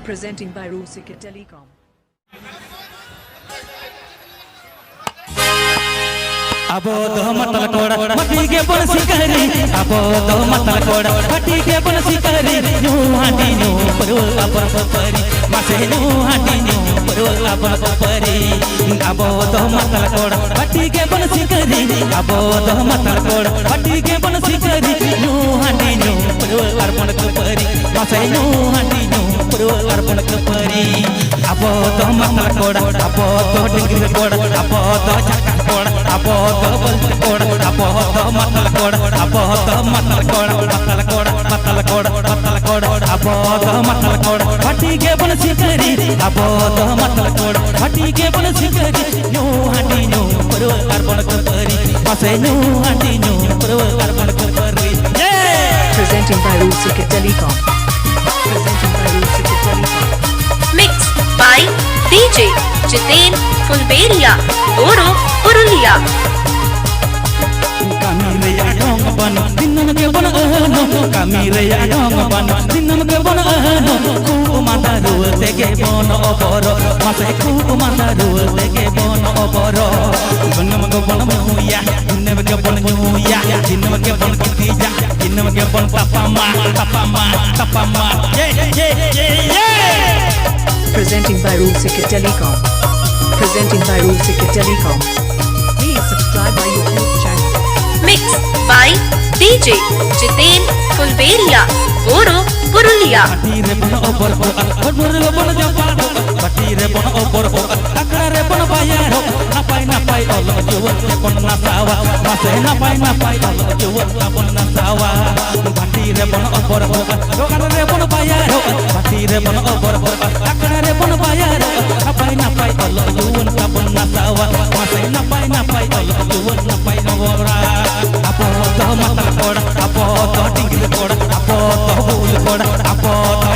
Presenting by Rusika Telecom. अबो दो मतल कोड़ा मटी के बन सिकरी अबो दो मतल कोड़ा मटी के बन सिकरी न्यू हांडी न्यू परो अपन परी मासे न्यू हांडी न्यू परो अपन परी अबो दो मतल कोड़ा मटी के बन सिकरी अबो दो मतल कोड़ा मटी के बन सिकरी न्यू हांडी न्यू परो अपन परी मासे न्यू हांडी न्यू परो अपन परी अबो दो मतल कोड़ा अबो दो डिंगरी कोड़ा अबो दो चक्का कोड़ा अबो दो बंद कोड़ा अबो दो मतल कोड़ा अबो दो मतल कोड़ा मतल कोड़ा मतल कोड़ा मतल कोड़ा अबो दो मतल कोड़ा फटी के बन सिकरी अबो दो मतल कोड़ा फटी के बन सिकरी न्यू हांडी न्यू परो अर्पण करी पासे न्यू हांडी न्यू परो अर्पण करी Presenting by Rusika Telecom. Presenting by Rusika Telecom. Mixed by DJ Jiten Fulberia, Oro, Purulia. kami raya dong ban dinam ke ban ano kami raya dong ban dinam ke ban ano ku mata dul tege bon oporo mase ku mata dul tege bon oporo dinam ke ban muya dinam ke ban muya dinam ke ban kitija dinam ke ban tapama yeah Presenting by Rusika Telecom. Presenting by Rusika Telecom. Please subscribe my YouTube channel. Mixed by DJ Jiten Fulberia, Oro, Purulia. Patire pun opor opor pun japar patire pun opor akare pun bayar napai Allah jual pun nasawa mase napai Allah jual pun nasawa patire pun opor akare pun bayar patire pun opor akare pun bayar napai Allah jual pun nasawa mase napai Allah jual napai nawara apo to matal koda apo to tingil koda apo to bul koda apo to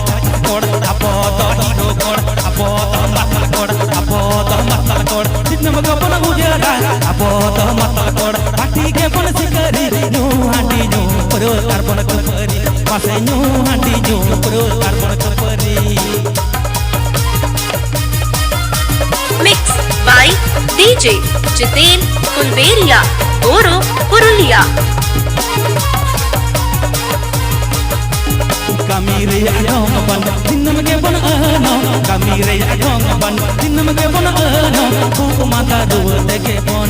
koda apo to hiro koda apo to matal koda apo to matal koda dinam ga pon ujara apo to matal koda pati ke pon sikari nu handi nu puro arpon kari pase nu handi nu puro arpon kari Mixed by DJ Jiten Fulberia, Oro, Purulia. kami raya dong ban dinam ke ban ano kami raya dong ban dinam ke ban ano ku mata dul tege bon